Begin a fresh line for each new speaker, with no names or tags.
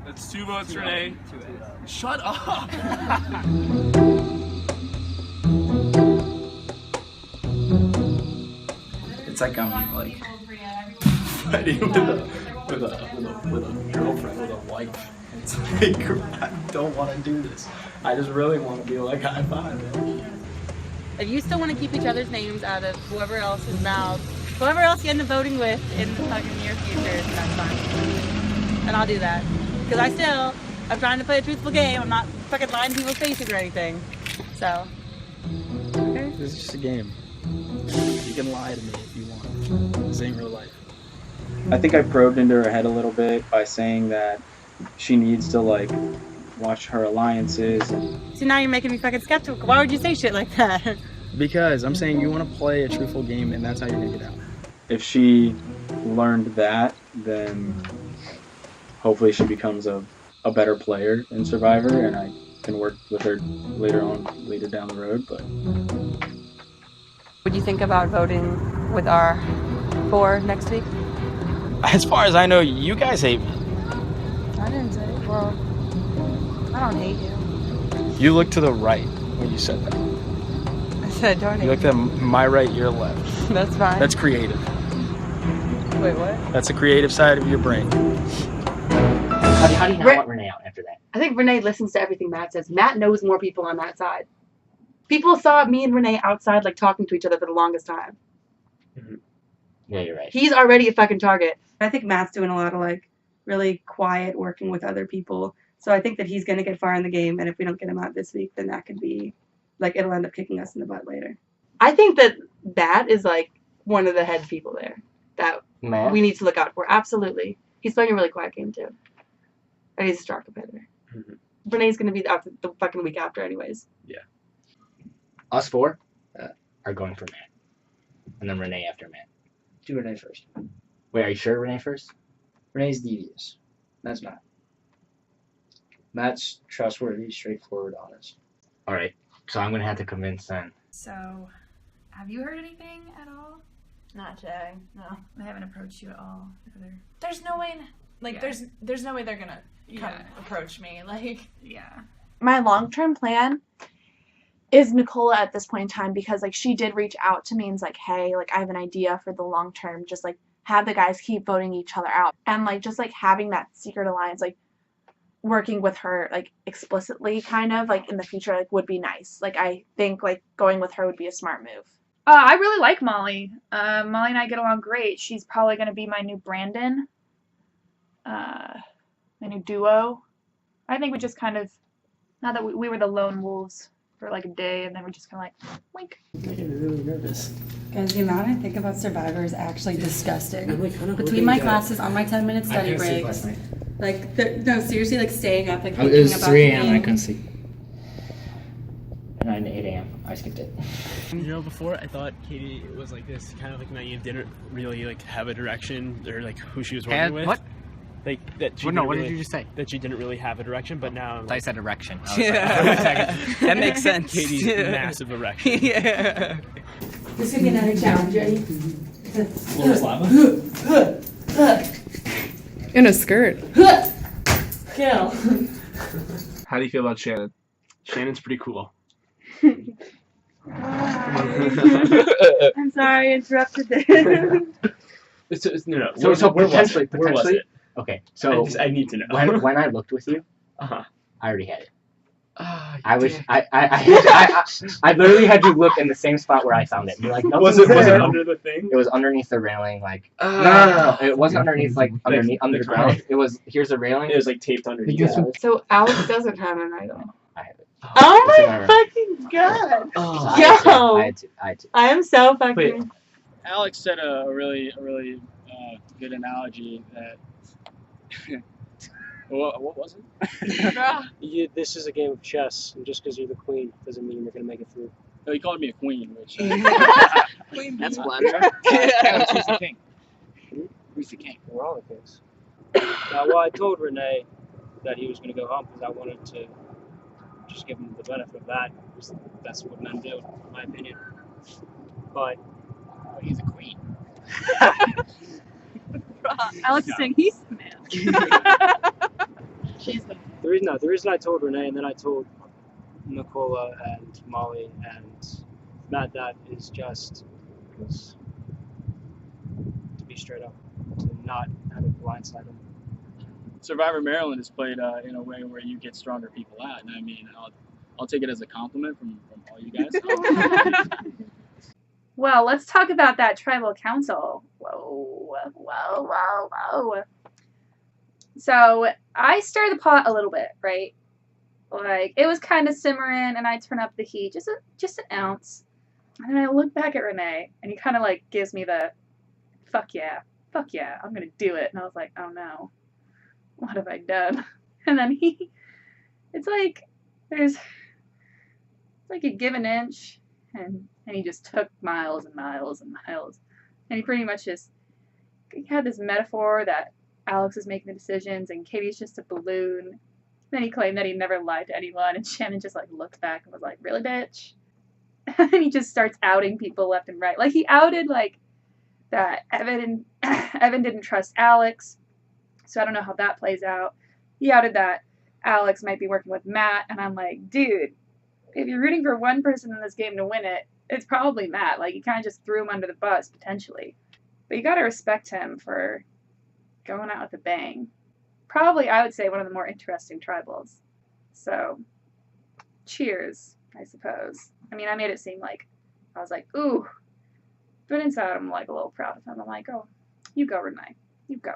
That's 2 votes, Renee. Shut up.
It's like I'm like fighting with a girlfriend, with a wife. It's like I don't want to do this. I just really want to be like high five.
If you still want to keep each other's names out of whoever else's mouth, whoever else you end up voting with in the fucking near future, that's fine. And I'll do that. Because I'm trying to play a truthful game. I'm not fucking lying to people's faces or anything. So, okay.
This is just a game. You can lie to me if you want. This ain't real life. I think I probed into her head a little bit by saying that she needs to like watch her alliances.
So now you're making me fucking skeptical. Why would you say shit like that?
Because I'm saying you want to play a truthful game, and that's how you're gonna get out. If she learned that, then hopefully she becomes a better player in Survivor, and I can work with her later down the road. But
What do you think about voting with our 4 next week?
As far as I know, you guys hate me.
I didn't say it. Well, I don't hate you.
You looked to the right when you said that.
I said don't hate
You looked at my right, your left.
That's fine.
That's creative.
Wait, what?
That's the creative side of your brain.
How do you not want Renee out after that?
I think Renee listens to everything Matt says. Matt knows more people on that side. People saw me and Renee outside, like, talking to each other for the longest time.
Mm-hmm. Yeah, you're right.
He's already a fucking target. I think Matt's doing a lot of, like, really quiet working with other people. So I think that he's going to get far in the game, and if we don't get him out this week, then that could be, like, it'll end up kicking us in the butt later. I think that Matt is, like, one of the head people there that
Matt?
we need to look out for. Absolutely. He's playing a really quiet game, too. And he's a strong competitor.
Mhm.
Renee's going to be out the fucking week after anyways.
Us 4 are going for Matt. And then Renee after Matt.
Do Renee first.
Wait, are you sure Renee first?
Renee's devious. That's Matt. Matt's trustworthy, straightforward, honest.
Alright, so I'm going to have to convince then.
So, have you heard anything at all?
Not today, no.
I haven't approached you at all. Either.
There's no way, like,
Yeah.
there's no way they're gonna come approach me, like.
Yeah.
My long-term plan is Nicola at this point in time, because like she did reach out to me and was like, hey, like I have an idea for the long term, just like have the guys keep voting each other out, and like just like having that secret alliance, like working with her like explicitly kind of like in the future, like would be nice. Like I think like going with her would be a smart move.
I really like Molly. Molly and I get along great. She's probably going to be my new Brandon. My new duo. I think we just kind of, now that we were the lone wolves for like a day, and then we're just kind of like, wink.
Making me really nervous.
Guys, the amount I think about Survivor is actually disgusting.
I'm like kind of
Between my classes, on my 10-minute study breaks, like, no, seriously, like staying up, like thinking
It was
about
3 a.m.
cooking.
I couldn't sleep. 9 to 8 a.m. I skipped it.
You know, before I thought Katie was like this, kind of like naive, didn't really like have a direction or like who she was working with.
What?
Like that. She
What, no,
didn't
what
really,
did you just say?
That she didn't really have a direction, but now I'm
I
like,
said erection.
Yeah.
That makes sense.
Katie's massive erection.
Yeah.
This is gonna be another challenge, ready?
In a skirt.
Kill.
How do you feel about Shannon? Shannon's pretty cool.
I'm sorry I interrupted this.
No.
So
where
potentially,
where was it?
Okay, so
I need to know.
when I looked with you,
Uh-huh.
I already had it.
I
I literally had you look in the same spot where I found it. You're like,
was it under the thing?
It was underneath the railing, like no. It wasn't underneath, like underneath
the
underground.
ground.
It was here's a railing.
It was like taped underneath.
Yeah.
So Alex doesn't have an idol.
I have it.
Oh
It's in
my
room.
fucking god!
Oh.
I had to.
I am so fucking.
Wait.
Alex said a really good analogy that. What was it? This is a game of chess, and just because you're the queen doesn't mean you're going to make it through. Oh, he called me a queen, which...
That's blunt.
Who's the king? Who's the king?
We're all the kings. Well, I told Renee that he was going to go home because I wanted to just give him the benefit of that, because that's what men do, in my opinion. But he's a queen.
Alex is saying he's the man.
the reason I told Renee and then I told Nicola and Molly and Matt that is just because to be straight up, to not have it blindside them.
Survivor Maryland is played in a way where you get stronger people out, and I mean, I'll take it as a compliment from all you guys.
Well, let's talk about that tribal council. Whoa. So I stirred the pot a little bit, right? Like, it was kind of simmering, and I turn up the heat just an ounce. And then I look back at Renee, and he kind of like gives me the, fuck yeah, I'm gonna do it. And I was like, oh no, what have I done? And then it's like you give an inch, and he just took miles and miles and miles. And he pretty much he had this metaphor that Alex is making the decisions and Katie's just a balloon. Then he claimed that he never lied to anyone, and Shannon just like looked back and was like, really, bitch? And he just starts outing people left and right. Like, he outed like that Evan didn't trust Alex, so I don't know how that plays out. He outed that Alex might be working with Matt, and I'm like, dude, if you're rooting for one person in this game to win it, it's probably Matt. Like, you kind of just threw him under the bus, potentially. But you gotta respect him for going out with a bang. Probably, I would say, one of the more interesting tribals. So, cheers, I suppose. I mean, I made it seem like, I was like, ooh. But inside, I'm like a little proud of him. I'm like, oh, you go, Renee. You go.